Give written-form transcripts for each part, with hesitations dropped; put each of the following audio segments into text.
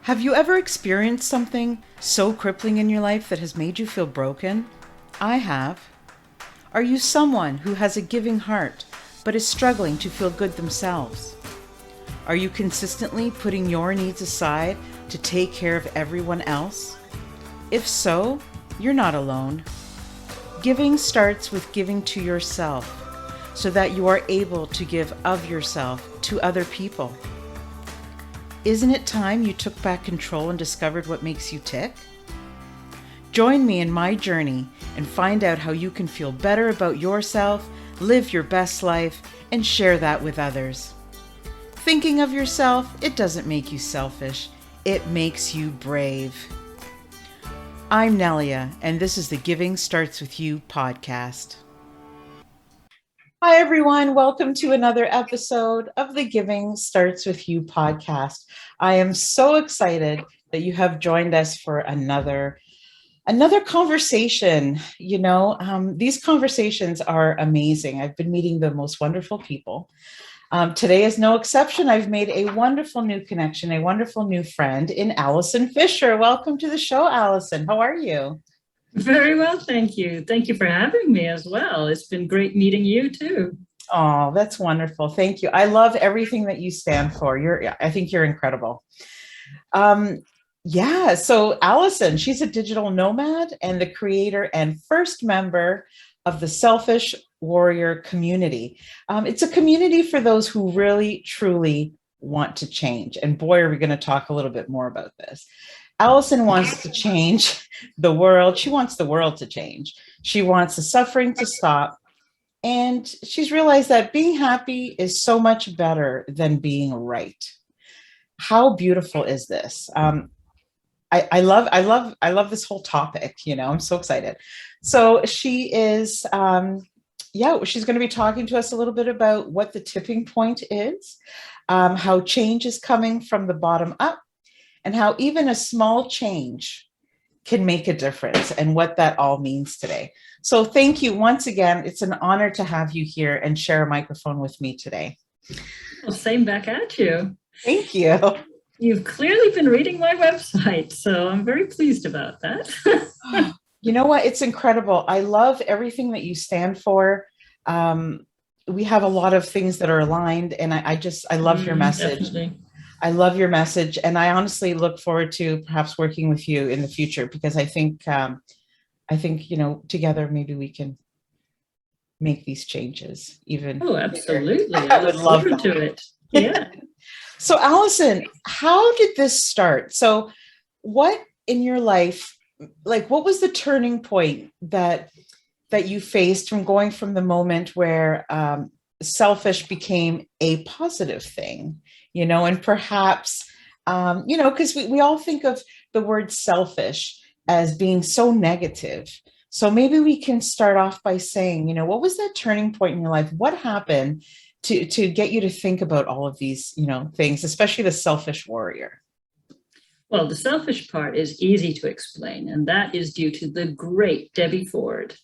Have you ever experienced something so crippling in your life that has made you feel broken? I have. Are you someone who has a giving heart but is struggling to feel good themselves? Are you consistently putting your needs aside to take care of everyone else? If so, you're not alone. Giving starts with giving to yourself so that you are able to give of yourself to other people. Isn't it time you took back control and discovered what makes you tick? Join me in my journey and find out how you can feel better about yourself, live your best life, and share that with others. Thinking of yourself, it doesn't make you selfish. It makes you brave. I'm Nelia, and this is the Giving Starts With You podcast. Hi, everyone. Welcome to another episode of the Giving Starts With You podcast. I am so excited that you have joined us for another conversation. These conversations are amazing. I've been meeting the most wonderful people. Today is no exception. I've made a wonderful new connection, a wonderful new friend in Alison Fisher. Welcome to the show, Alison. How are you? Very well, thank you. Thank you for having me as well. It's been great meeting you too. Oh, that's wonderful. Thank you. I love everything that you stand for. I think you're incredible. So Alison, she's a digital nomad and the creator and first member of the Selfish Warrior community. It's a community for those who really, truly want to change. And boy, are we going to talk a little bit more about this. Alison wants to change the world. She wants the world to change. She wants the suffering to stop. And she's realized that being happy is so much better than being right. How beautiful is this? I love this whole topic. I'm so excited. So she is, she's going to be talking to us a little bit about what the tipping point is, how change is coming from the bottom up, and how even a small change can make a difference and what that all means today. So thank you once again. It's an honor to have you here and share a microphone with me today. Well, same back at you. Thank you. You've clearly been reading my website, so I'm very pleased about that. You know what? It's incredible. I love everything that you stand for. We have a lot of things that are aligned, and I love your message. Definitely. I love your message, and I honestly look forward to perhaps working with you in the future because I think together maybe we can make these changes even. Oh, absolutely! I would love to it. Yeah. So, Alison, how did this start? So, what in your life, what was the turning point that you faced from going from the moment where selfish became a positive thing? And perhaps, because we all think of the word selfish as being so negative. So maybe we can start off by saying, what was that turning point in your life? What happened to get you to think about all of these, things, especially the selfish warrior? Well, the selfish part is easy to explain, and that is due to the great Debbie Ford.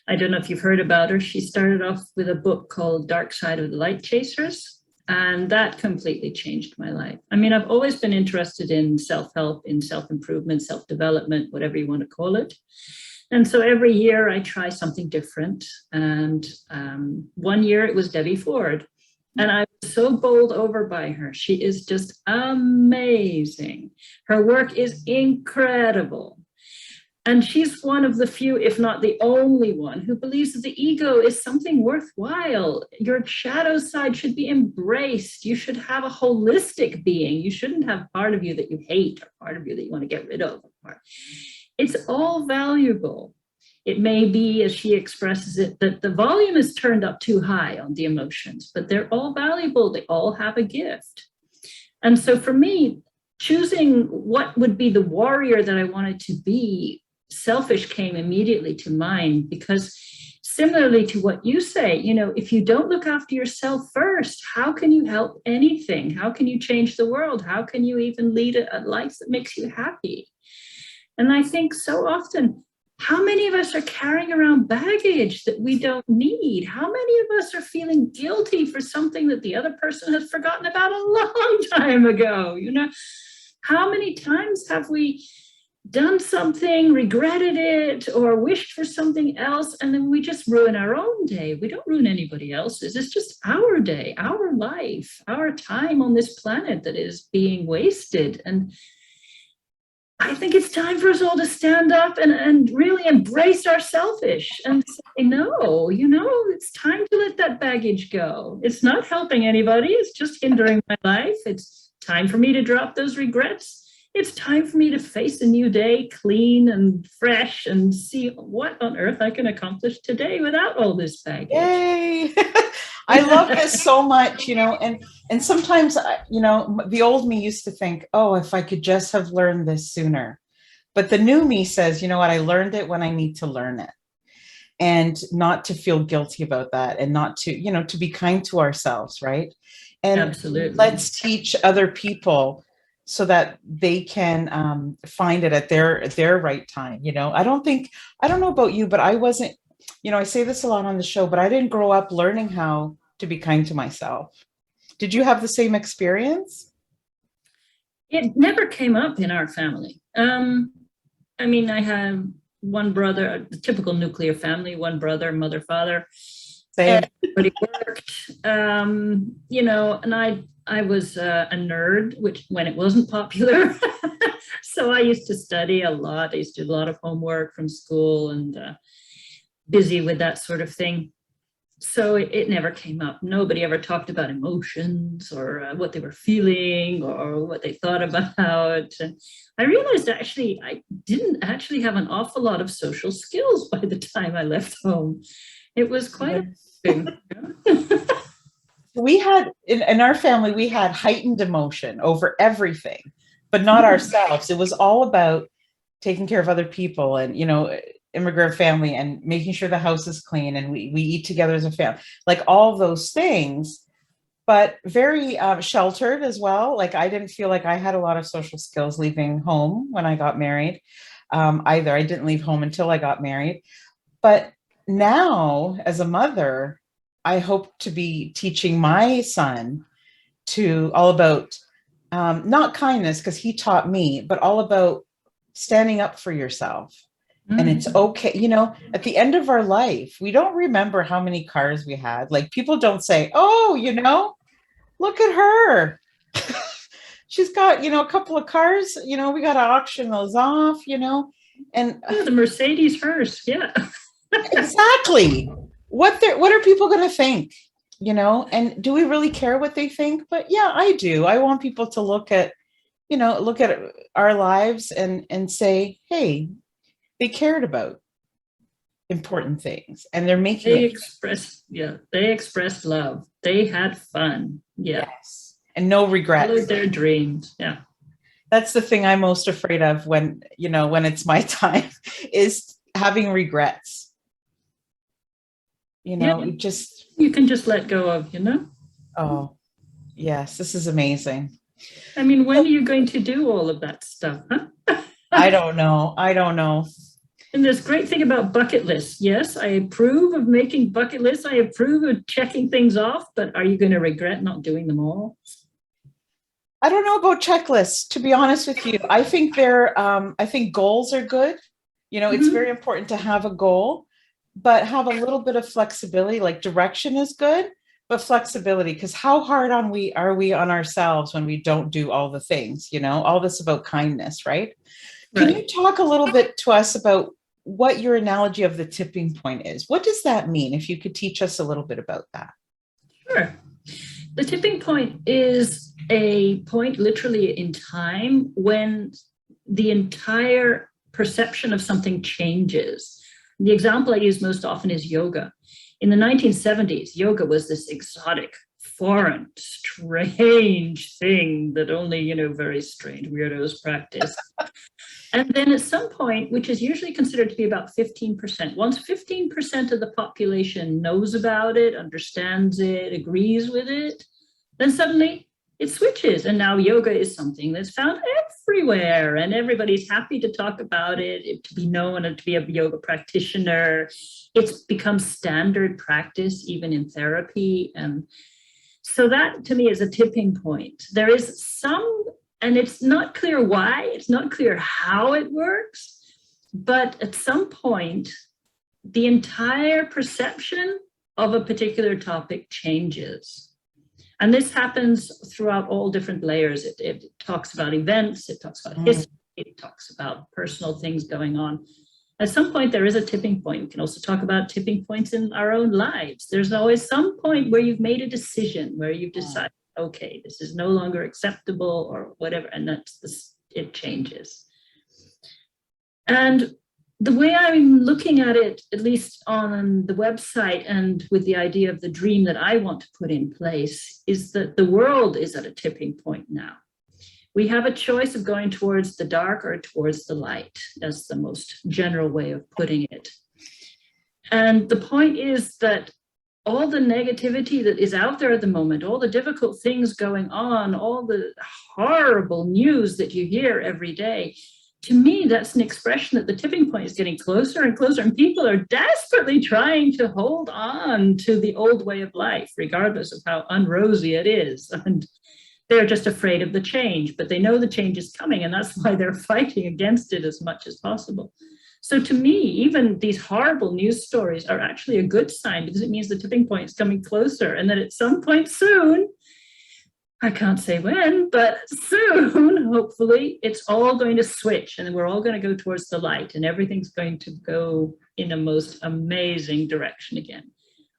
I don't know if you've heard about her. She started off with a book called Dark Side of the Light Chasers. And that completely changed my life. I mean, I've always been interested in self-help, in self-improvement, self-development, whatever you want to call it. And so every year I try something different. And one year it was Debbie Ford. And I was so bowled over by her. She is just amazing. Her work is incredible. And she's one of the few, if not the only one, who believes that the ego is something worthwhile. Your shadow side should be embraced. You should have a holistic being. You shouldn't have part of you that you hate or part of you that you want to get rid of. It's all valuable. It may be, as she expresses it, that the volume is turned up too high on the emotions, but they're all valuable. They all have a gift. And so for me, choosing what would be the warrior that I wanted to be, selfish came immediately to mind because similarly to what you say, if you don't look after yourself first, how can you help anything? How can you change the world? How can you even lead a life that makes you happy? And I think so often, how many of us are carrying around baggage that we don't need? How many of us are feeling guilty for something that the other person has forgotten about a long time ago? How many times have we done something, regretted it, or wished for something else, and then we just ruin our own day? We don't ruin anybody else's. It's just our day, our life, our time on this planet that is being wasted. And I think it's time for us all to stand up and really embrace our selfish and say, no, it's time to let that baggage go. It's not helping anybody. It's just hindering my life. It's time for me to drop those regrets. It's time for me to face a new day clean and fresh and see what on earth I can accomplish today without all this baggage. Yay! I love this so much, and sometimes, the old me used to think, oh, if I could just have learned this sooner. But the new me says, you know what, I learned it when I need to learn it. And not to feel guilty about that, and not to, to be kind to ourselves, right? And absolutely, let's teach other people so that they can find it at their right time. I don't know about you, but I wasn't, I say this a lot on the show, but I didn't grow up learning how to be kind to myself. Did you have the same experience? It never came up in our family. I mean, I have one brother, the typical nuclear family, one brother, mother, father. Same. Everybody worked, and I was a nerd, which when it wasn't popular. So I used to study a lot. I used to do a lot of homework from school and busy with that sort of thing. So it never came up. Nobody ever talked about emotions or what they were feeling or what they thought about. And I realized actually I didn't actually have an awful lot of social skills by the time I left home. It was quite interesting. We had, in our family, we had heightened emotion over everything, but not ourselves. It was all about taking care of other people and, immigrant family and making sure the house is clean and we eat together as a family, like all those things, but very sheltered as well. Like I didn't feel like I had a lot of social skills leaving home when I got married either. I didn't leave home until I got married. But now as a mother, I hope to be teaching my son to all about not kindness, because he taught me, but all about standing up for yourself. And it's okay. At the end of our life, we don't remember how many cars we had. Like people don't say, oh, look at her. She's got, a couple of cars, we got to auction those off, and the Mercedes hearse. Yeah, exactly. What are people going to think, and do we really care what they think? But yeah, I do. I want people to look at our lives and say, hey, they cared about important things and they're making they expressed love. They had fun. Yeah. Yes. And no regrets. Followed their dreams. Yeah. That's the thing I'm most afraid of when it's my time, is having regrets. You can just let go of, Oh, yes. This is amazing. I mean, when are you going to do all of that stuff? Huh? I don't know. And this great thing about bucket lists. Yes, I approve of making bucket lists. I approve of checking things off, but are you going to regret not doing them all? I don't know about checklists, to be honest with you. I think I think goals are good. It's very important to have a goal, but have a little bit of flexibility. Like direction is good, but flexibility, because how hard are we on ourselves when we don't do all the things, all this about kindness, right? Can you talk a little bit to us about what your analogy of the tipping point is? What does that mean? If you could teach us a little bit about that. Sure. The tipping point is a point literally in time when the entire perception of something changes. The example I use most often is yoga. In the 1970s, yoga was this exotic, foreign, strange thing that only, very strange weirdos practice. And then at some point, which is usually considered to be about 15%, once 15% of the population knows about it, understands it, agrees with it, then suddenly it switches. And now yoga is something that's found everywhere and everybody's happy to talk about it, to be known and to be a yoga practitioner. It's become standard practice, even in therapy. And so that to me is a tipping point. There is some And it's not clear why, it's not clear how it works, but at some point, the entire perception of a particular topic changes. And this happens throughout all different layers. It talks about events, it talks about history, it talks about personal things going on. At some point, there is a tipping point. We can also talk about tipping points in our own lives. There's always some point where you've made a decision, where you've decided, okay, this is no longer acceptable or whatever, and it changes. And the way I'm looking at it, at least on the website and with the idea of the dream that I want to put in place, is that the world is at a tipping point now. We have a choice of going towards the dark or towards the light. That's the most general way of putting it. And the point is that all the negativity that is out there at the moment, all the difficult things going on, all the horrible news that you hear every day, to me, that's an expression that the tipping point is getting closer and closer, and people are desperately trying to hold on to the old way of life, regardless of how unrosy it is. And they're just afraid of the change, but they know the change is coming, and that's why they're fighting against it as much as possible. So to me, even these horrible news stories are actually a good sign, because it means the tipping point is coming closer, and that at some point soon, I can't say when, but soon, hopefully, it's all going to switch and we're all going to go towards the light and everything's going to go in a most amazing direction again.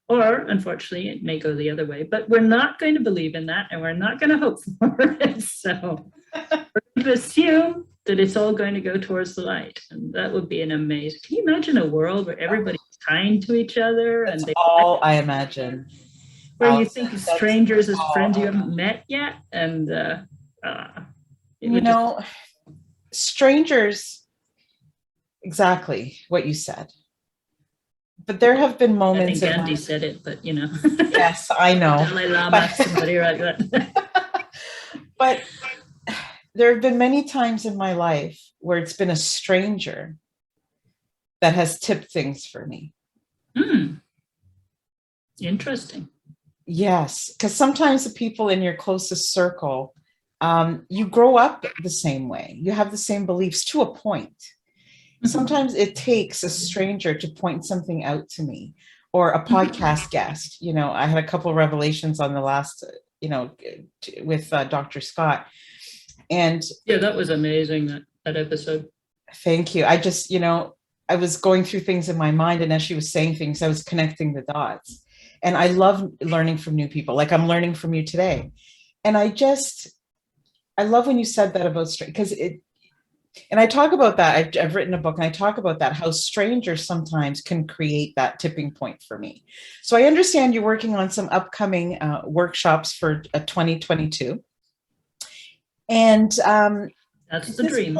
Or, unfortunately, it may go the other way, but we're not going to believe in that and we're not going to hope for it. So we're going to assume that it's all going to go towards the light. And that would be an amazing, can you imagine a world where everybody's kind to each other? That's all I imagine. Where you think of strangers as friends you haven't met yet, and strangers, exactly what you said. But there have been moments. I think Gandhi said it, but yes, I know. Dalai Lama, somebody like that. But there have been many times in my life where it's been a stranger that has tipped things for me. Interesting. Yes, because sometimes the people in your closest circle, you grow up the same way. You have the same beliefs to a point. Sometimes it takes a stranger to point something out to me, or a podcast guest. I had a couple of revelations on the last, with Dr. Scott. And yeah, that was amazing, that episode. Thank you. I just, I was going through things in my mind, and as she was saying things, I was connecting the dots. And I love learning from new people. Like I'm learning from you today. And I love when you said that about because and I talk about that. I've written a book and I talk about that, how strangers sometimes can create that tipping point for me. So I understand you're working on some upcoming workshops for 2022. And that's the dream.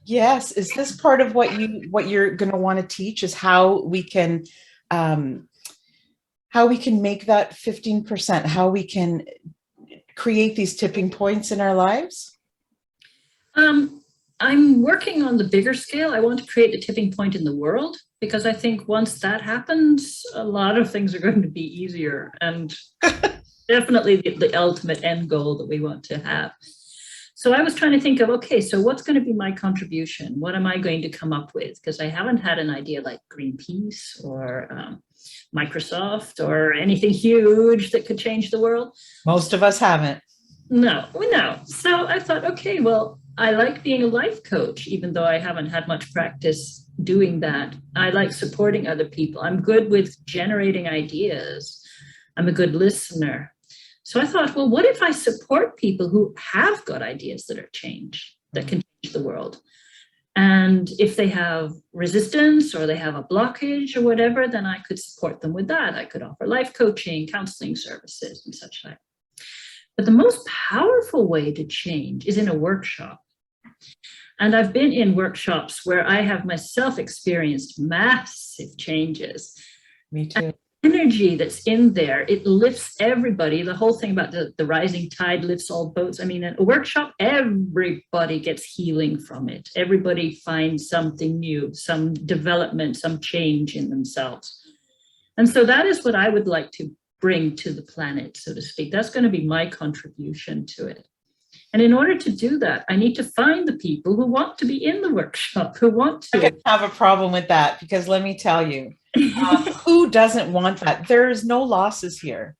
Yes. Is this part of what you're going to want to teach, is how we can make that 15%, how we can create these tipping points in our lives? I'm working on the bigger scale. I want to create a tipping point in the world, because I think once that happens, a lot of things are going to be easier, and definitely the ultimate end goal that we want to have. So I was trying to think of, okay, so what's going to be my contribution? What am I going to come up with? Because I haven't had an idea like Greenpeace or Microsoft or anything huge that could change the world. Most of us haven't. No. So I thought, okay, well, I like being a life coach, even though I haven't had much practice doing that. I like supporting other people. I'm good with generating ideas. I'm a good listener. So I thought, well, what if I support people who have got ideas that can change the world? And if they have resistance or they have a blockage or whatever, then I could support them with that. I could offer life coaching, counseling services, and such like. But the most powerful way to change is in a workshop. And I've been in workshops where I have myself experienced massive changes. Me too. And energy that's in there, it lifts everybody. The whole thing about the rising tide lifts all boats. I mean, in a workshop, everybody gets healing from it. Everybody finds something new, some development, some change in themselves. And so that is what I would like to bring to the planet, so to speak. That's going to be my contribution to it. And in order to do that, I need to find the people who want to be in the workshop, who want I to. have a problem with that because let me tell you, who doesn't want that? There's no losses here.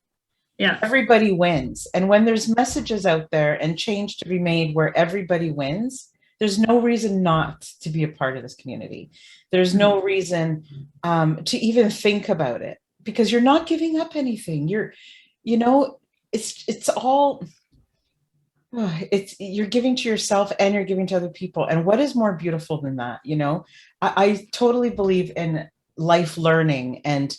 Yeah. Everybody wins. And when there's messages out there and change to be made where everybody wins, there's no reason not to be a part of this community. There's no reason to even think about it because you're not giving up anything. It's all, you're giving to yourself and you're giving to other people. And what is more beautiful than that? I totally believe in life learning, and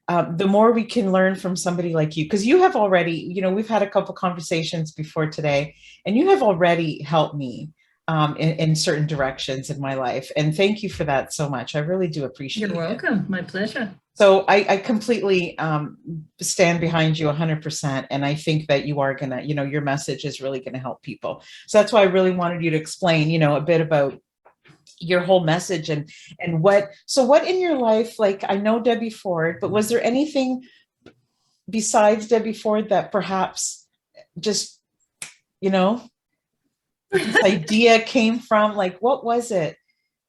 the more we can learn from somebody like you, because you have already, we've had a couple conversations before today, and you have already helped me in certain directions in my life. And thank you for that so much. I really do appreciate it. You're welcome. My pleasure. So I completely stand behind you 100%. And I think that you are going to, your message is really going to help people. So that's why I really wanted you to explain, a bit about your whole message and what in your life, like I know Debbie Ford, but was there anything besides Debbie Ford that perhaps just, this idea came from? Like, what was it?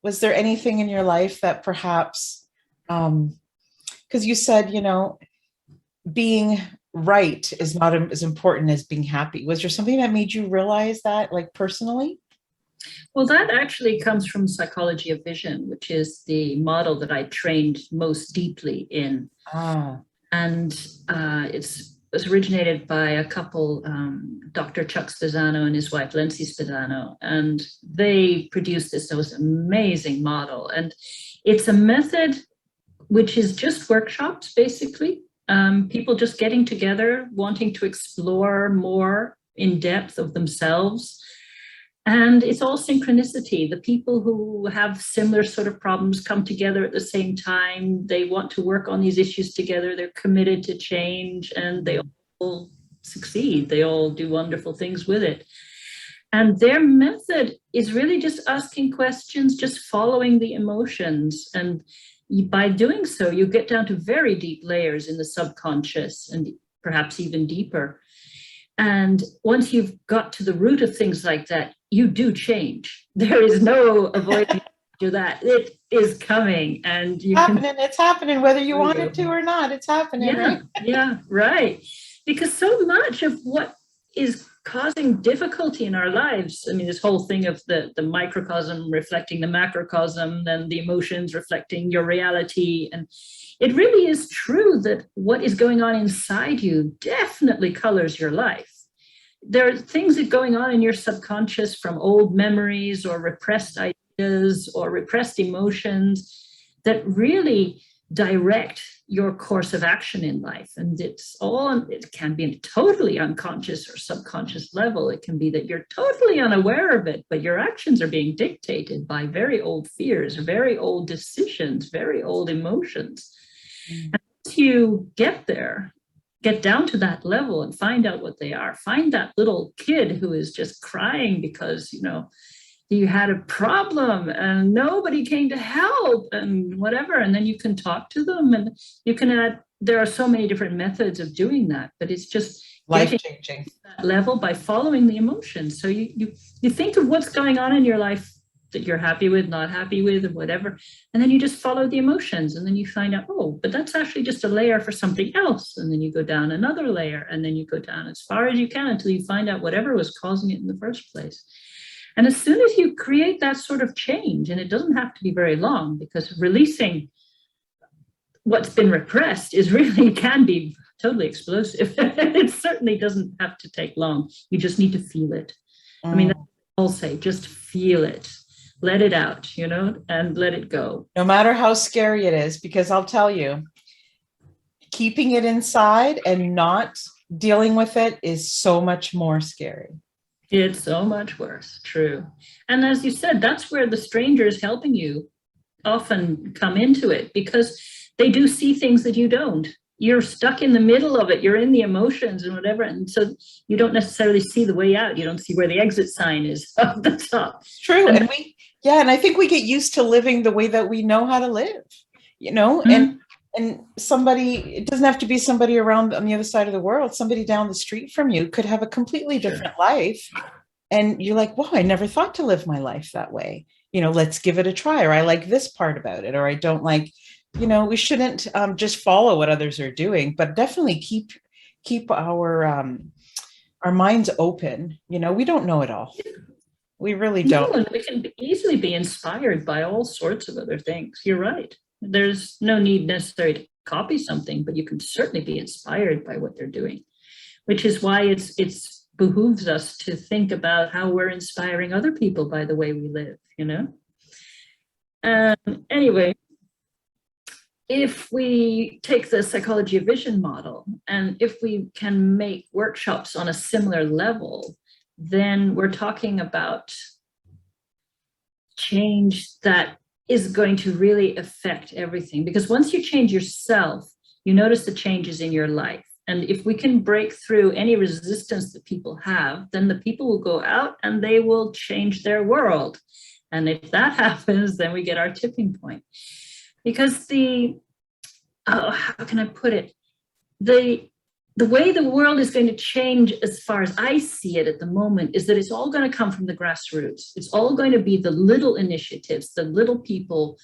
Was there anything in your life that perhaps, because you said, being right is not as important as being happy. Was there something that made you realize that, like personally? Well, that actually comes from psychology of vision, which is the model that I trained most deeply in. And it was originated by a couple, Dr. Chuck Spezzano and his wife, Lindsay Spezzano, and they produced this amazing model. And it's a method which is just workshops, basically. People just getting together, wanting to explore more in depth of themselves. And it's all synchronicity. The people who have similar sort of problems come together at the same time. They want to work on these issues together. They're committed to change, and they all succeed. They all do wonderful things with it. And their method is really just asking questions, just following the emotions. And by doing so, you get down to very deep layers in the subconscious and perhaps even deeper. And once you've got to the root of things like that, you do change. There is no avoiding that. It is coming, and it's happening whether you want it to or not. It's happening, right? Yeah, right. Because so much of what is causing difficulty in our lives, I mean, this whole thing of the microcosm reflecting the macrocosm, and the emotions reflecting your reality, and it really is true that what is going on inside you definitely colors your life. There are things that are going on in your subconscious from old memories or repressed ideas or repressed emotions that really direct your course of action in life. And it can be totally unconscious or subconscious level. It can be that you're totally unaware of it, but your actions are being dictated by very old fears, very old decisions, very old emotions. And once you get down to that level and find out what they are, find that little kid who is just crying because, you had a problem and nobody came to help and whatever. And then you can talk to them, and you can there are so many different methods of doing that, but it's just life-changing that level by following the emotions. So you think of what's going on in your life that you're happy with, not happy with, or whatever. And then you just follow the emotions, and then you find out, oh, but that's actually just a layer for something else. And then you go down another layer, and then you go down as far as you can until you find out whatever was causing it in the first place. And as soon as you create that sort of change, and it doesn't have to be very long, because releasing what's been repressed can be totally explosive. It certainly doesn't have to take long. You just need to feel it. I mean, that's what I'll say, just feel it. Let it out, and let it go. No matter how scary it is, because I'll tell you, keeping it inside and not dealing with it is so much more scary. It's so much worse, true. And as you said, that's where the strangers helping you often come into it, because they do see things that you don't. You're stuck in the middle of it. You're in the emotions and whatever. And so you don't necessarily see the way out. You don't see where the exit sign is up the top. True. And I think we get used to living the way that we know how to live, and somebody, it doesn't have to be somebody around on the other side of the world. Somebody down the street from you could have a completely different life, And you're like, wow, I never thought to live my life that way. Let's give it a try. Or I like this part about it, or I don't like, we shouldn't just follow what others are doing, but definitely keep our minds open. We don't know it all. We really No, don't. and we can easily be inspired by all sorts of other things. You're right. There's no need necessarily to copy something, but you can certainly be inspired by what they're doing, which is why it's behooves us to think about how we're inspiring other people by the way we live, Anyway, if we take the psychology of vision model, and if we can make workshops on a similar level, then we're talking about change that is going to really affect everything. Because once you change yourself, you notice the changes in your life. And if we can break through any resistance that people have, then the people will go out and they will change their world. And if that happens, then we get our tipping point. Because how can I put it? The way the world is going to change, as far as I see it at the moment, is that it's all going to come from the grassroots. It's all going to be the little initiatives, the little people,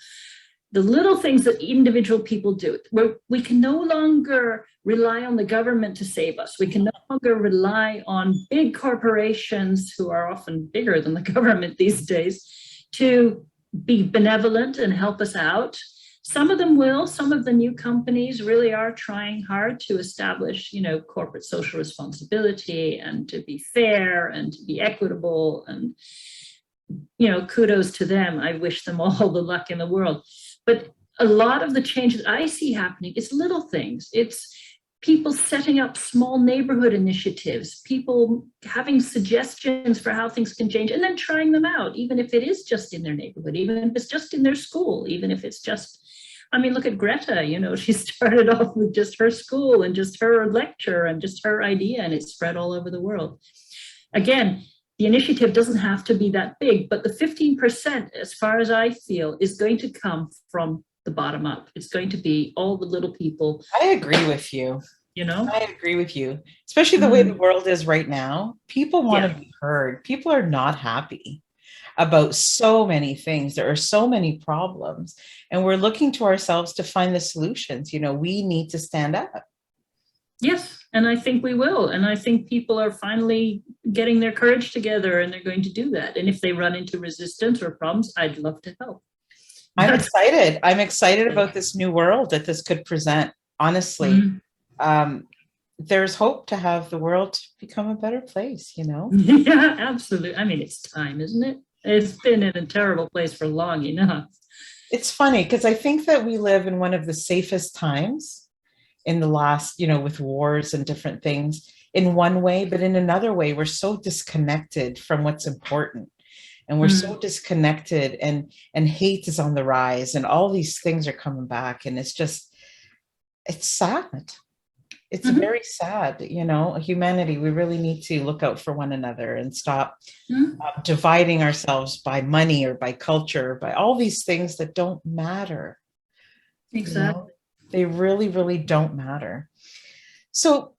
the little things that individual people do. Where we can no longer rely on the government to save us. We can no longer rely on big corporations, who are often bigger than the government these days, to be benevolent and help us out. Some of them will. Some of the new companies really are trying hard to establish, corporate social responsibility and to be fair and to be equitable. And, kudos to them. I wish them all the luck in the world. But a lot of the changes I see happening, it's little things. It's people setting up small neighborhood initiatives, people having suggestions for how things can change and then trying them out, even if it is just in their neighborhood, even if it's just in their school, even if it's just, look at Greta, she started off with just her school and just her lecture and just her idea, and it spread all over the world. Again, the initiative doesn't have to be that big, but the 15%, as far as I feel, is going to come from the bottom up. It's going to be all the little people. I agree with you. I agree with you, especially the way the world is right now. People want to be heard. People are not happy about so many things. There are so many problems, and we're looking to ourselves to find the solutions. We need to stand up. Yes, and I think we will. And I think people are finally getting their courage together, and they're going to do that. And if they run into resistance or problems, I'd love to help. I'm excited. I'm excited about this new world that this could present. Honestly, there's hope to have the world become a better place, Yeah, absolutely. It's time, isn't it? It's been in a terrible place for long enough. It's funny because I think that we live in one of the safest times in the last, with wars and different things in one way, but in another way, we're so disconnected from what's important. And we're so disconnected, and hate is on the rise, and all these things are coming back. And it's sad. It's very sad, humanity. We really need to look out for one another and stop dividing ourselves by money or by culture, or by all these things that don't matter. Exactly. They really, really don't matter. So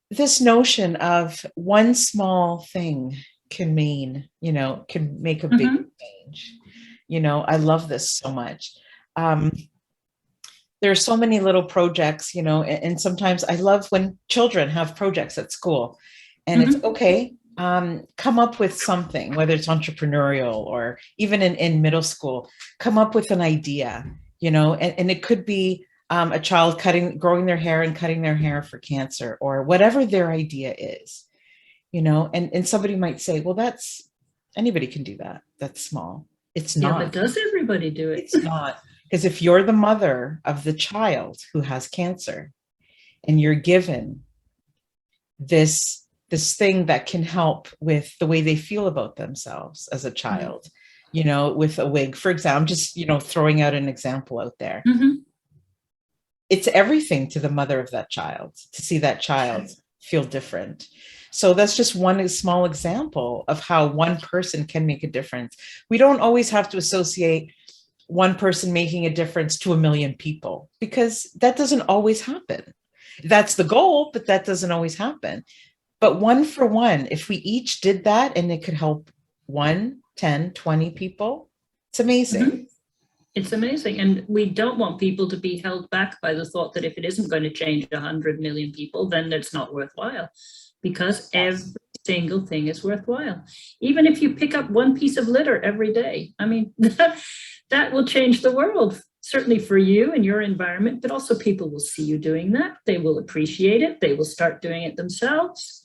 this notion of one small thing can mean, can make a big change. I love this so much. There are so many little projects, and sometimes I love when children have projects at school, and it's okay. Come up with something, whether it's entrepreneurial or even in middle school, come up with an idea, and it could be a child growing their hair and cutting their hair for cancer, or whatever their idea is. And somebody might say, well, anybody can do that. That's small. It's not. Yeah, but does everybody do it? It's not. Because if you're the mother of the child who has cancer, and you're given this thing that can help with the way they feel about themselves as a child, with a wig, for example, I'm just, throwing out an example out there. It's everything to the mother of that child to see that child feel different. So that's just one small example of how one person can make a difference. We don't always have to associate one person making a difference to 1 million people, because that doesn't always happen. That's the goal, but that doesn't always happen. But one for one, if we each did that and it could help 1, 10, 20 people, it's amazing. Mhm. It's amazing. And we don't want people to be held back by the thought that if it isn't going to change 100 million people, then it's not worthwhile, because every single thing is worthwhile. Even if you pick up one piece of litter every day, I mean, that will change the world, certainly for you and your environment, but also people will see you doing that. They will appreciate it. They will start doing it themselves.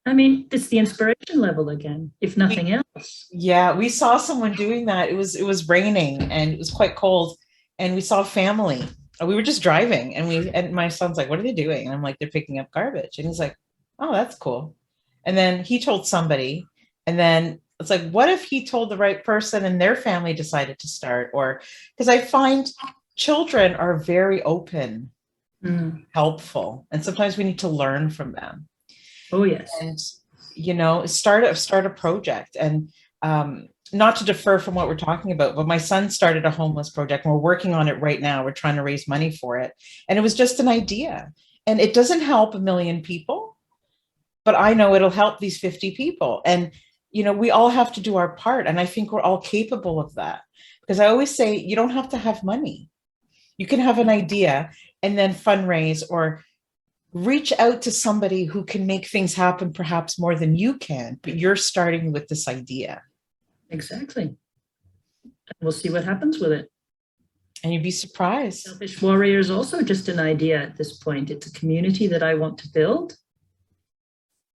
I mean, it's the inspiration level again, if nothing else. Yeah, we saw someone doing that. It was raining and it was quite cold, and we saw a family. We were just driving, and my son's like, "What are they doing?" And I'm like, "They're picking up garbage." And he's like, "Oh, that's cool." And then he told somebody, and then it's like, what if he told the right person and their family decided to start? Or because I find children are very open, helpful, and sometimes we need to learn from them. Oh, yes. And start a project. And not to defer from what we're talking about, but my son started a homeless project and we're working on it right now. We're trying to raise money for it, and it was just an idea, and it doesn't help a million people, but I know it'll help these 50 people. And we all have to do our part, and I think we're all capable of that, because I always say you don't have to have money. You can have an idea and then fundraise or reach out to somebody who can make things happen perhaps more than you can, but you're starting with this idea. Exactly. And we'll see what happens with it. And you'd be surprised. Selfish Warrior is also just an idea at this point. It's a community that I want to build,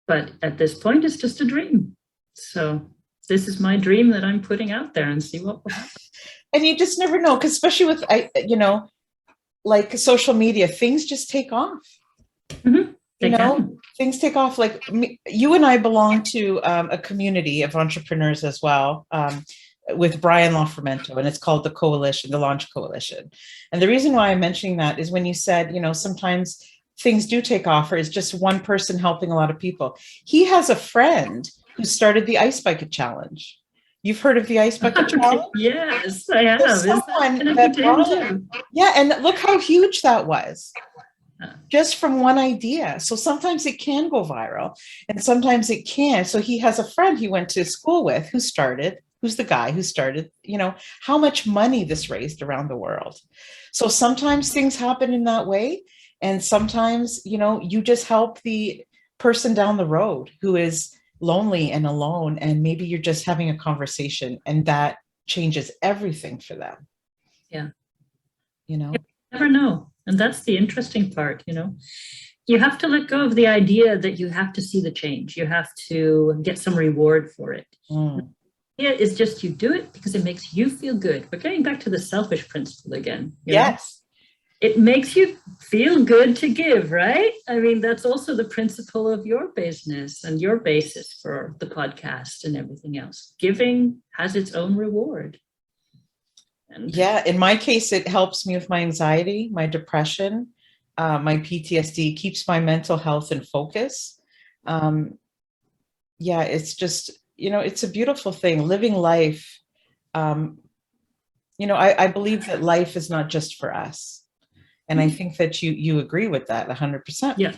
but at this point it's just a dream. So this is my dream that I'm putting out there, and see what will happen. And you just never know, because especially with like social media, things just take off. Mm-hmm. Things take off. Like you and I belong to a community of entrepreneurs as well, with Brian LaFermento, and it's called the Coalition, the Launch Coalition. And the reason why I'm mentioning that is when you said, sometimes things do take off, or it's just one person helping a lot of people. He has a friend who started the Ice Bucket Challenge. You've heard of the Ice Bucket Challenge? Yes, I have. Yeah, and look how huge that was. Just from one idea. So sometimes it can go viral, and sometimes it can't. So he has a friend he went to school with who's the guy who started, how much money this raised around the world. So sometimes things happen in that way. And sometimes, you just help the person down the road who is lonely and alone, and maybe you're just having a conversation, and that changes everything for them. Yeah. You never know. And that's the interesting part, You have to let go of the idea that you have to see the change. You have to get some reward for it. It is just you do it because it makes you feel good. We're getting back to the selfish principle again. Yes. It makes you feel good to give, right? I mean, that's also the principle of your business and your basis for the podcast and everything else. Giving has its own reward. Yeah, in my case, it helps me with my anxiety, my depression, my PTSD, keeps my mental health in focus. Yeah, it's just, it's a beautiful thing, living life. I believe that life is not just for us. And I think that you agree with that 100%. Yeah,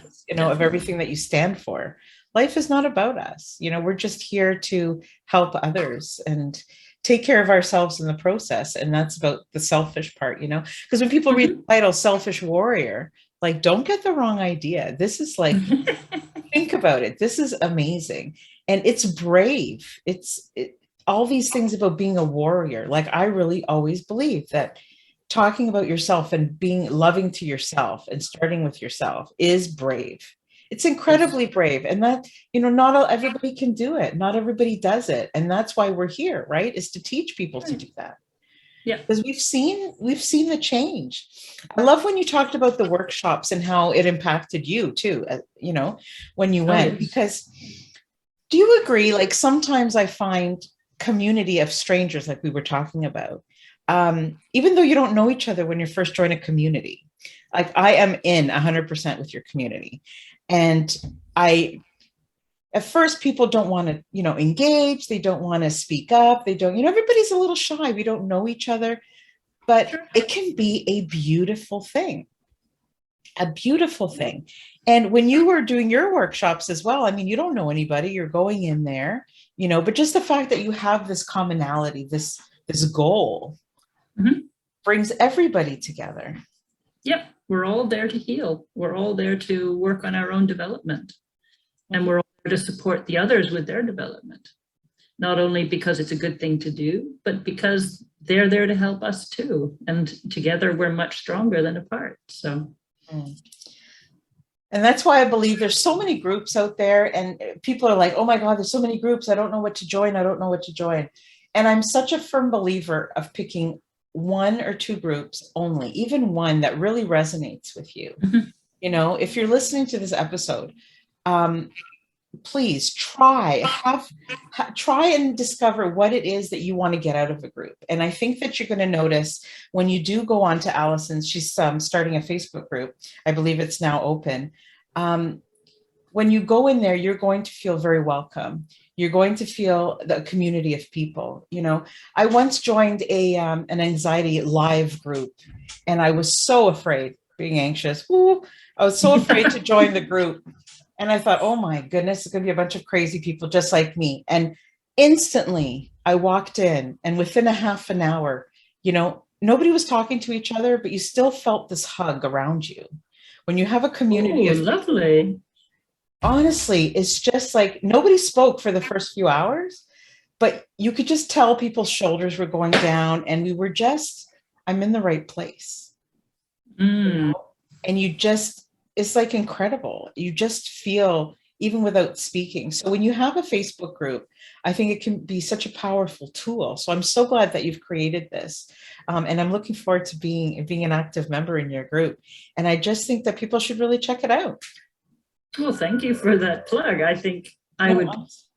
of everything that you stand for. Life is not about us. We're just here to help others and take care of ourselves in the process. And that's about the selfish part, because when people read the title Selfish Warrior, like, don't get the wrong idea. This is like, think about it. This is amazing. And it's brave. All these things about being a warrior. Like, I really always believe that talking about yourself and being loving to yourself and starting with yourself is brave. It's incredibly brave. And that, not everybody can do it. Not everybody does it. And that's why we're here, right? Is to teach people to do that. Yeah. Because we've seen the change. I love when you talked about the workshops and how it impacted you too, when you went, because do you agree? Like, sometimes I find community of strangers, like we were talking about, even though you don't know each other when you first join a community, like I am in 100% with your community. And at first people don't want to, engage. They don't want to speak up. They don't, everybody's a little shy. We don't know each other, but it can be a beautiful thing. a beautiful thing. And when you were doing your workshops as well, I mean, you don't know anybody, you're going in there, but just the fact that you have this commonality, this goal Mhm. brings everybody together. Yep, we're all there to heal. We're all there to work on our own development. And we're all there to support the others with their development. Not only because it's a good thing to do, but because they're there to help us too. And together we're much stronger than apart. So. And that's why I believe there's so many groups out there, and people are like, oh my God, there's so many groups. I don't know what to join. I don't know what to join. And I'm such a firm believer of picking one or two groups only, even one that really resonates with you. Mhm. If you're listening to this episode, please try and discover what it is that you want to get out of a group. And I think that you're going to notice when you do go on to Alison's, she's starting a Facebook group. I believe it's now open. When you go in there, you're going to feel very welcome. You're going to feel the community of people. I once joined an anxiety live group, and I was so afraid, being anxious. Ooh, I was so afraid to join the group. And I thought, oh my goodness, it's going to be a bunch of crazy people just like me. And instantly I walked in, and within a half an hour, nobody was talking to each other, but you still felt this hug around you. When you have a community of lovely. Honestly, it's just like nobody spoke for the first few hours, but you could just tell people's shoulders were going down, and we were I'm in the right place. And it's like incredible. You just feel, even without speaking. So when you have a Facebook group, I think it can be such a powerful tool. So I'm so glad that you've created this. And I'm looking forward to being an active member in your group. And I just think that people should really check it out. Well, thank you for that plug. I think I would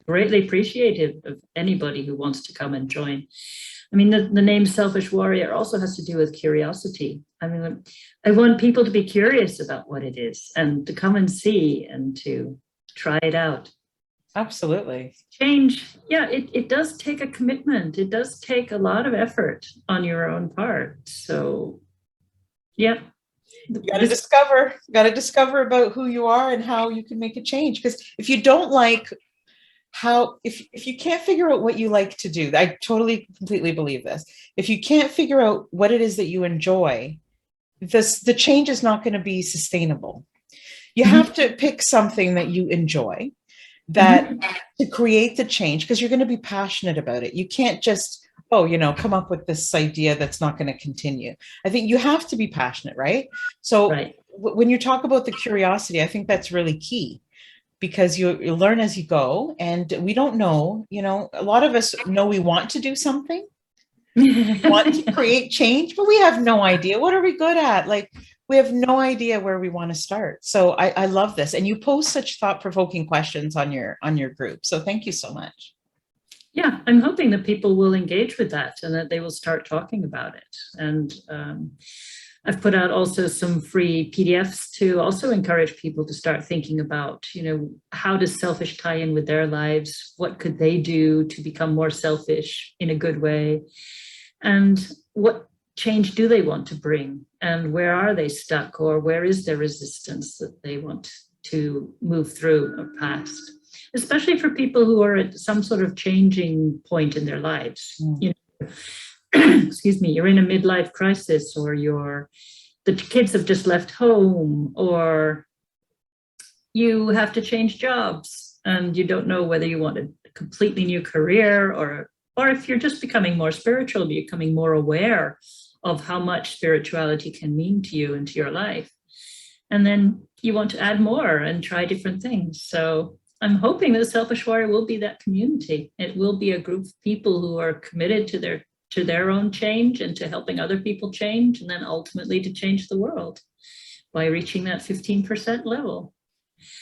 greatly appreciate it of anybody who wants to come and join. I mean, the name Selfish Warrior also has to do with curiosity. I mean, I want people to be curious about what it is and to come and see and to try it out. Absolutely. Change, yeah, it does take a commitment. It does take a lot of effort on your own part. So, yeah. You got to discover about who you are and how you can make a change. Because if you don't like if you can't figure out what you like to do, I totally, completely believe this. If you can't figure out what it is that you enjoy, the change is not going to be sustainable. You have to pick something that you enjoy, to create the change, because you're going to be passionate about it. You can't just, come up with this idea that's not going to continue. I think you have to be passionate, right? So when you talk about the curiosity, I think that's really key. Because you learn as you go, and we don't know, a lot of us know we want to do something, want to create change, but we have no idea. What are we good at? Like, we have no idea where we want to start. So I love this. And you post such thought-provoking questions on your group. So thank you so much. Yeah, I'm hoping that people will engage with that and that they will start talking about it. And I've put out also some free PDFs to also encourage people to start thinking about, how does selfish tie in with their lives? What could they do to become more selfish in a good way? And what change do they want to bring? And where are they stuck, or where is their resistance that they want to move through or past? Especially for people who are at some sort of changing point in their lives. Excuse me, you're in a midlife crisis, or the kids have just left home, or you have to change jobs and you don't know whether you want a completely new career, or if you're just becoming more spiritual, becoming more aware of how much spirituality can mean to you and to your life. And then you want to add more and try different things. So I'm hoping that Selfish Warrior will be that community. It will be a group of people who are committed to their own change and to helping other people change, and then ultimately to change the world by reaching that 15% level.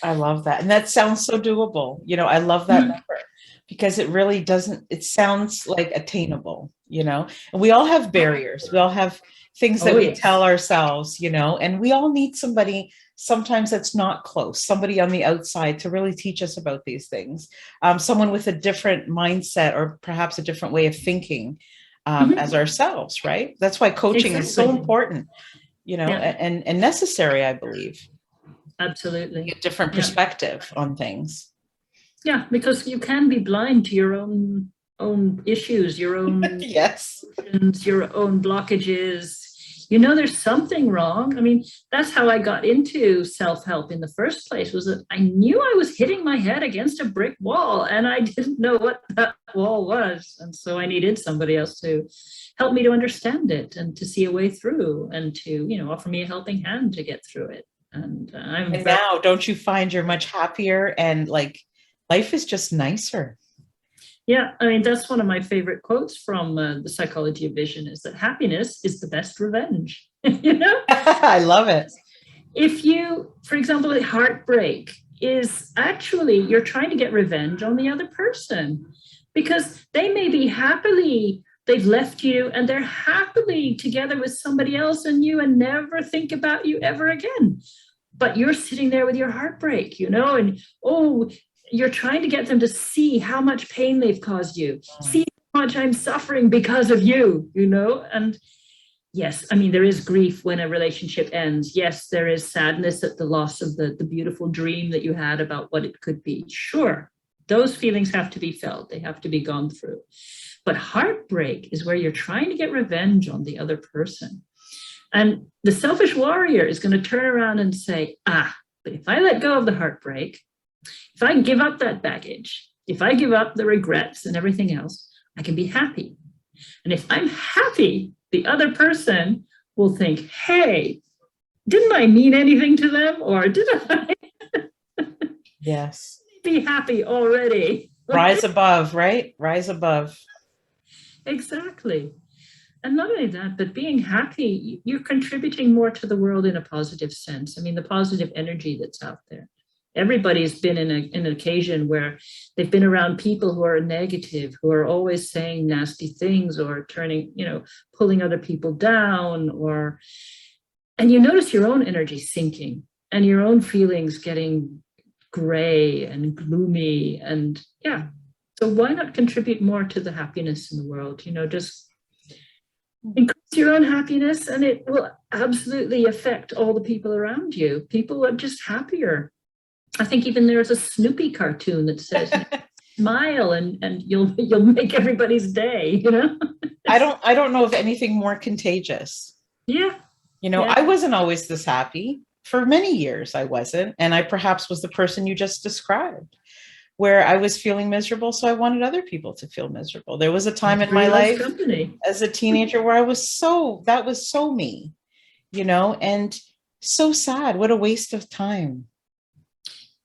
I love that. And that sounds so doable. I love that number, because it really doesn't, it sounds like attainable, and we all have barriers. We all have things that we tell ourselves, and we all need somebody sometimes that's not close, somebody on the outside to really teach us about these things. Someone with a different mindset, or perhaps a different way of thinking as ourselves, right? That's why coaching is so important. Yeah. and necessary, I believe. Absolutely. A different perspective on things. Yeah, because you can be blind to your own issues, your own Yes. your own blockages. There's something wrong. I mean, that's how I got into self-help in the first place, was that I knew I was hitting my head against a brick wall and I didn't know what that wall was. And so I needed somebody else to help me to understand it and to see a way through and to, offer me a helping hand to get through it. And now, don't you find you're much happier and like life is just nicer? Yeah, I mean, that's one of my favorite quotes from The Psychology of Vision, is that happiness is the best revenge. I love it. If you, for example, a heartbreak is actually, you're trying to get revenge on the other person because they may be they've left you and they're happily together with somebody else and never think about you ever again. But you're sitting there with your heartbreak, and you're trying to get them to see how much pain they've caused you, see how much I'm suffering because of you, and yes, I mean, there is grief when a relationship ends. Yes, there is sadness at the loss of the beautiful dream that you had about what it could be. Sure, those feelings have to be felt. They have to be gone through. But heartbreak is where you're trying to get revenge on the other person. And the selfish warrior is going to turn around and say, but if I let go of the heartbreak, if I give up that baggage, if I give up the regrets and everything else, I can be happy. And if I'm happy, the other person will think, hey, didn't I mean anything to them? Or did I? Yes. Be happy already. Rise above, right? Rise above. Exactly. And not only that, but being happy, you're contributing more to the world in a positive sense. I mean, the positive energy that's out there. Everybody's been in an occasion where they've been around people who are negative, who are always saying nasty things or pulling other people down, and you notice your own energy sinking and your own feelings getting gray and gloomy. And so why not contribute more to the happiness in the world? Just increase your own happiness and it will absolutely affect all the people around you. People are just happier. I think even there's a Snoopy cartoon that says, smile and you'll make everybody's day, I don't know of anything more contagious. Yeah. I wasn't always this happy. For many years, I wasn't. And I perhaps was the person you just described, where I was feeling miserable. So I wanted other people to feel miserable. There was a time in my life as a teenager where that was so me, and so sad. What a waste of time.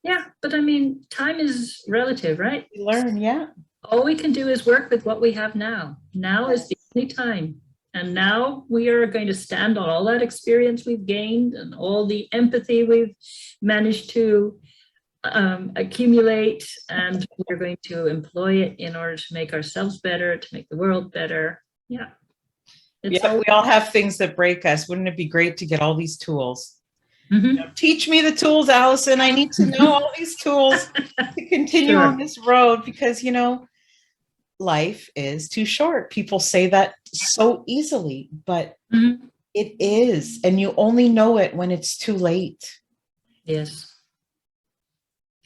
Yeah, but I mean, time is relative, right? We learn, yeah. All we can do is work with what we have now. Now is the only time. And now we are going to stand on all that experience we've gained and all the empathy we've managed to accumulate, and we're going to employ it in order to make ourselves better, to make the world better. Yeah. We all have things that break us. Wouldn't it be great to get all these tools? Mm-hmm. Teach me the tools, Alison. I need to know all these tools to continue on this road because, life is too short. People say that so easily, but it is. And you only know it when it's too late. Yes.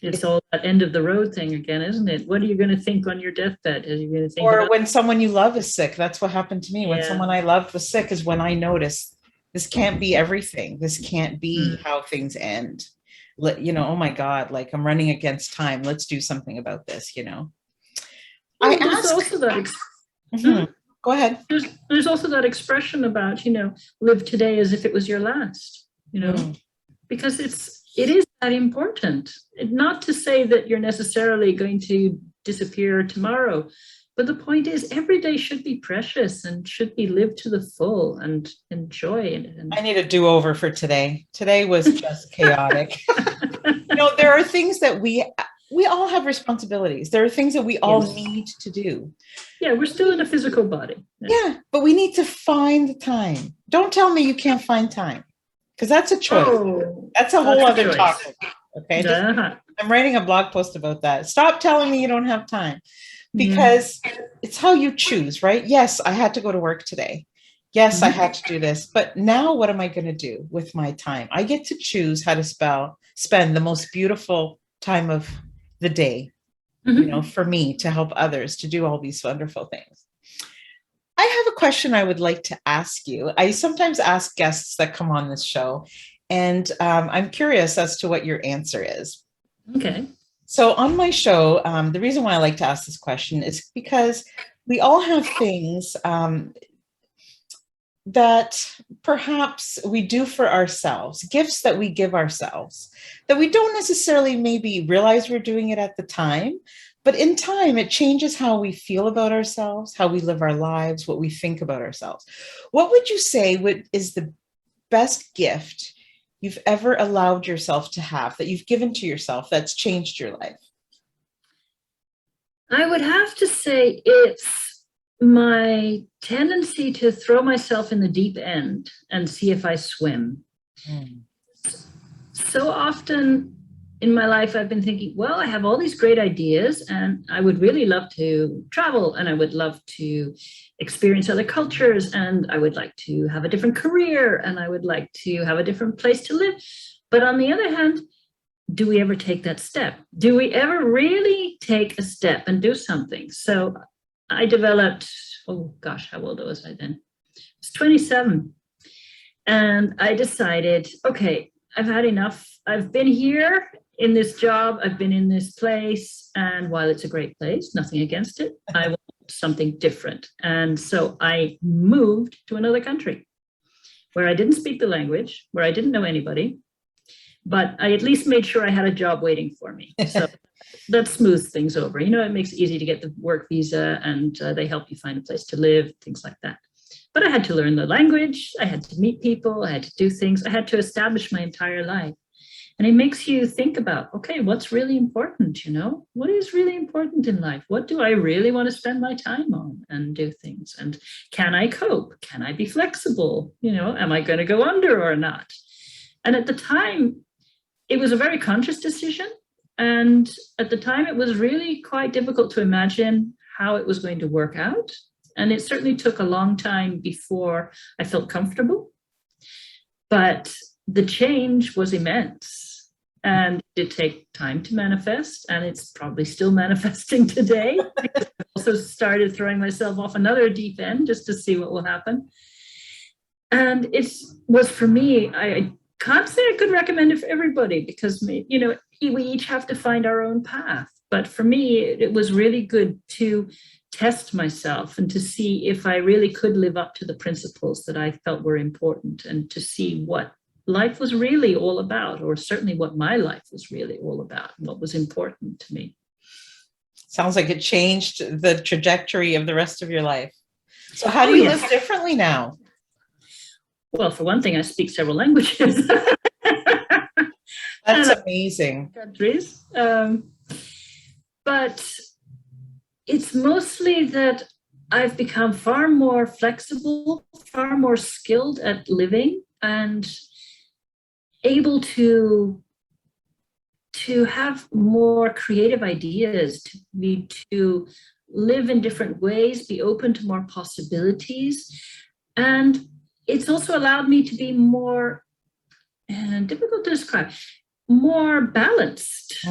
It's all that end of the road thing again, isn't it? What are you going to think on your deathbed? Are you going to think when someone you love is sick? That's what happened to me. When someone I loved was sick is when I noticed this can't be everything. This can't be how things end. Oh my God, like I'm running against time. Let's do something about this, I asked also that go ahead. There's also that expression about, live today as if it was your last, because it is that important. Not to say that you're necessarily going to disappear tomorrow, but the point is every day should be precious and should be lived to the full and enjoy it. I need a do-over for today. Today was just chaotic. There are things that we all have responsibilities. There are things that we all need to do. Yeah, we're still in a physical body. Yeah, but we need to find the time. Don't tell me you can't find time, because that's a choice. That's a whole other topic. Okay, I'm writing a blog post about that. Stop telling me you don't have time, because it's how you choose, right? Yes, I had to go to work today. Yes, I Mhm. had to do this, but now what am I going to do with my time? I get to choose how to spend the most beautiful time of the day, Mhm. for me to help others to do all these wonderful things. I have a question I would like to ask you. I sometimes ask guests that come on this show, and I'm curious as to what your answer is. Okay. So, on my show, the reason why I like to ask this question is because we all have things that perhaps we do for ourselves, gifts that we give ourselves, that we don't necessarily maybe realize we're doing it at the time, but in time, it changes how we feel about ourselves, how we live our lives, what we think about ourselves. What would you say is the best gift you've ever allowed yourself to have, that you've given to yourself, that's changed your life? I would have to say it's my tendency to throw myself in the deep end and see if I swim. Mm. So often in my life, I've been thinking, well, I have all these great ideas and I would really love to travel and I would love to experience other cultures and I would like to have a different career and I would like to have a different place to live. But on the other hand, do we ever take that step? Do we ever really take a step and do something? So I developed, oh gosh, how old was I then? I was 27. And I decided, okay, I've had enough. I've been here in this job, I've been in this place. And while it's a great place, nothing against it, I want something different. And so I moved to another country where I didn't speak the language, where I didn't know anybody, but I at least made sure I had a job waiting for me. So that smooths things over. It makes it easy to get the work visa and they help you find a place to live, things like that. But I had to learn the language. I had to meet people. I had to do things. I had to establish my entire life. And it makes you think about, okay, what's really important? What is really important in life? What do I really want to spend my time on and do things? And can I cope? Can I be flexible? Am I going to go under or not? And at the time, it was a very conscious decision. And at the time, it was really quite difficult to imagine how it was going to work out. And it certainly took a long time before I felt comfortable. But the change was immense. And it did take time to manifest. And it's probably still manifesting today. I also started throwing myself off another deep end just to see what will happen. And it was for me, I can't say I could recommend it for everybody because, we each have to find our own path. But for me, it was really good to test myself and to see if I really could live up to the principles that I felt were important and to see what life was really all about, or certainly what my life was really all about and what was important to me. Sounds like it changed the trajectory of the rest of your life. So how do you live differently now? Well, for one thing, I speak several languages. That's amazing. Countries. But it's mostly that I've become far more flexible, far more skilled at living and able to have more creative ideas, to live in different ways, be open to more possibilities. And it's also allowed me to be more, difficult to describe, more balanced.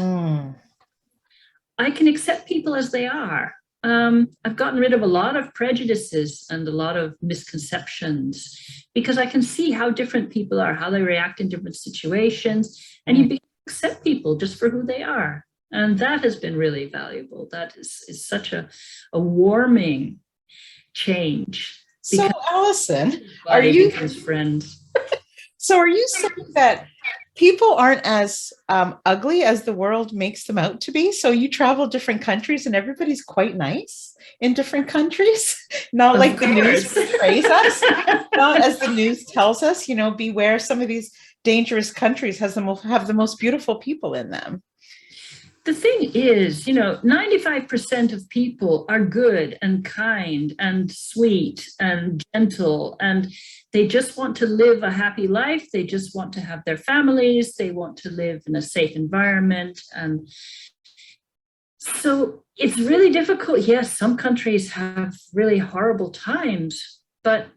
I can accept people as they are. I've gotten rid of a lot of prejudices and a lot of misconceptions because I can see how different people are, how they react in different situations, and you accept people just for who they are. And that has been really valuable. That is such a warming change. So, Alison, are you friends? So, are you saying that people aren't as ugly as the world makes them out to be? So you travel different countries and everybody's quite nice in different countries, not like the news portrays us, not as the news tells us. Beware, some of these dangerous countries have the most beautiful people in them. The thing is, 95% of people are good and kind and sweet and gentle, and they just want to live a happy life. They just want to have their families. They want to live in a safe environment. And so it's really difficult. Yes, some countries have really horrible times, but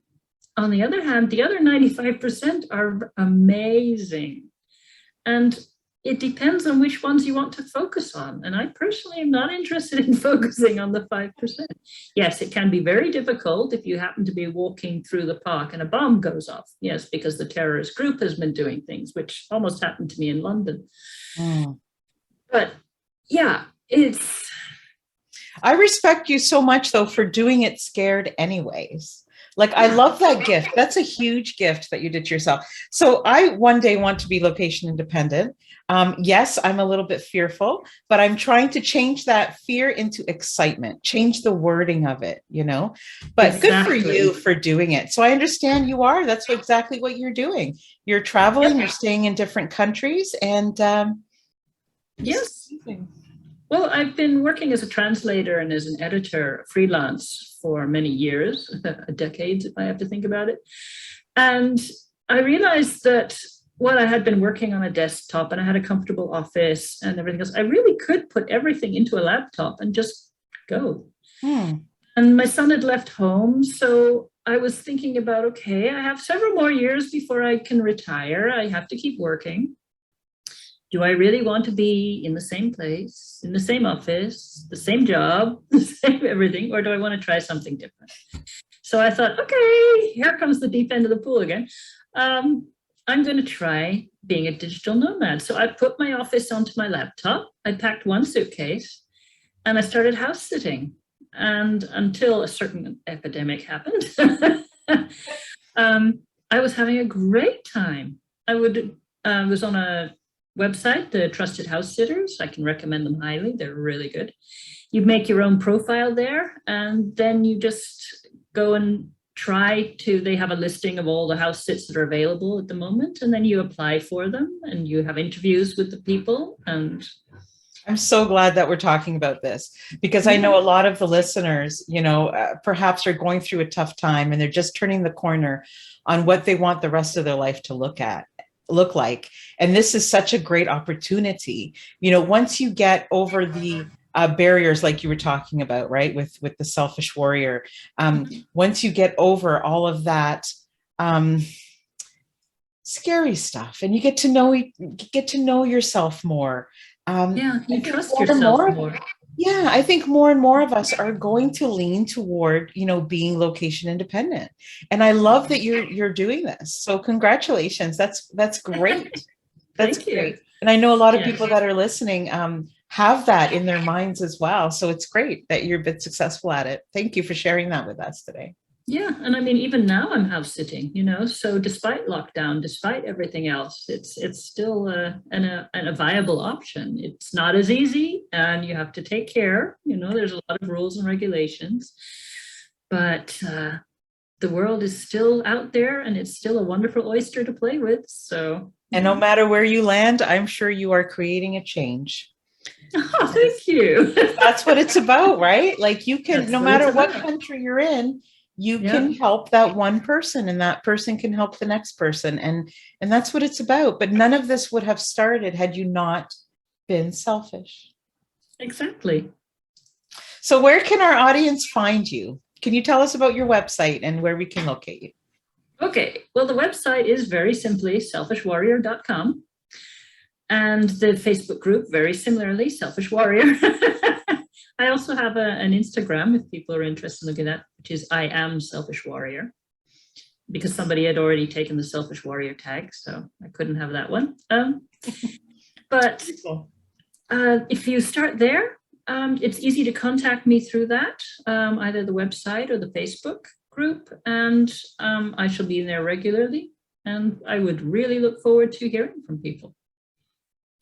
on the other hand, the other 95% are amazing. And it depends on which ones you want to focus on. And I personally am not interested in focusing on the 5%. Yes, it can be very difficult if you happen to be walking through the park and a bomb goes off. Yes, because the terrorist group has been doing things, which almost happened to me in London. But yeah, I respect you so much, though, for doing it scared anyways. Like, I love that gift. That's a huge gift that you did to yourself. So I one day want to be location independent. Yes, I'm a little bit fearful, but I'm trying to change that fear into excitement, change the wording of it, but Exactly. Good for you for doing it. So I understand you are. That's exactly what you're doing. You're traveling, You're staying in different countries, and yes. Well, I've been working as a translator and as an editor freelance for many years, decades, if I have to think about it. And I realized that while I had been working on a desktop and I had a comfortable office and everything else, I really could put everything into a laptop and just go. And my son had left home, so I was thinking about, okay, I have several more years before I can retire. I have to keep working. Do I really want to be in the same place, in the same office, the same job, the same everything, or do I want to try something different? So I thought, okay, here comes the deep end of the pool again. I'm going to try being a digital nomad. So I put my office onto my laptop. I packed one suitcase and I started house sitting. And until a certain epidemic happened, I was having a great time. I was on a website, the Trusted House Sitters. I can recommend them highly. They're really good. You make your own profile there, and then you just go and they have a listing of all the house sits that are available at the moment, and then you apply for them and you have interviews with the people. And I'm so glad that we're talking about this, because I know a lot of the listeners, perhaps are going through a tough time and they're just turning the corner on what they want the rest of their life to look like. And this is such a great opportunity. Once you get over the barriers, like you were talking about, right, with the selfish warrior, once you get over all of that scary stuff and you get to know yourself more. You trust yourself more. Yeah, I think more and more of us are going to lean toward, being location independent. And I love that you're doing this. So congratulations. That's great. That's great. And I know a lot of people that are listening have that in their minds as well. So it's great that you're a bit successful at it. Thank you for sharing that with us today. Yeah, and I mean, even now I'm house sitting, so despite lockdown, despite everything else, it's still a viable option. It's not as easy and you have to take care, there's a lot of rules and regulations, but the world is still out there and it's still a wonderful oyster to play with. So, and no matter where you land, I'm sure you are creating a change. Oh, thank you. That's what it's about, right? Like you can, no matter what country you're in, you can help that one person and that person can help the next person. And that's what it's about. But none of this would have started had you not been selfish. Exactly. So where can our audience find you? Can you tell us about your website and where we can locate you? Okay. Well, the website is very simply selfishwarrior.com. And the Facebook group, very similarly, Selfish Warrior. I also have an Instagram if people are interested in looking at, which is I Am Selfish Warrior, because somebody had already taken the Selfish Warrior tag, so I couldn't have that one. But if you start there, it's easy to contact me through that, either the website or the Facebook group, and I shall be in there regularly. And I would really look forward to hearing from people.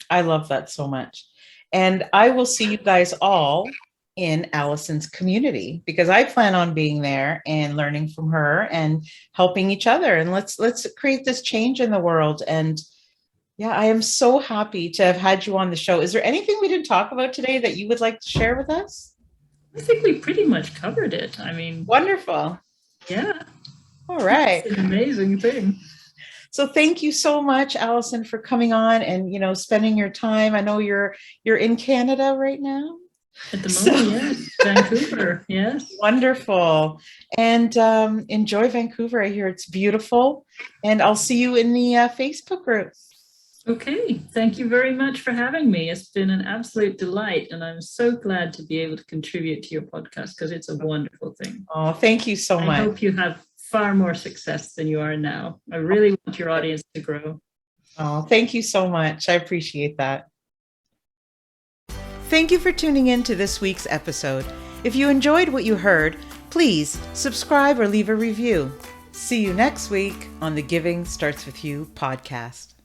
I love that so much. And I will see you guys all in Alison's community, because I plan on being there and learning from her and helping each other. And let's create this change in the world. And yeah, I am so happy to have had you on the show. Is there anything we didn't talk about today that you would like to share with us? I think we pretty much covered it. I mean, wonderful. Yeah. All right. It's an amazing thing. So thank you so much, Alison, for coming on and, spending your time. I know you're in Canada right now. At the So moment, yes. Vancouver, yes. wonderful. And enjoy Vancouver. I hear it's beautiful. And I'll see you in the Facebook group. Okay, thank you very much for having me. It's been an absolute delight, and I'm so glad to be able to contribute to your podcast because it's a wonderful thing. Oh, thank you so I much. hope you have far more success than you are now. I really want your audience to grow. Oh, thank you so much. I appreciate that. Thank you for tuning in to this week's episode. If you enjoyed what you heard, please subscribe or leave a review. See you next week on the Giving Starts With You podcast.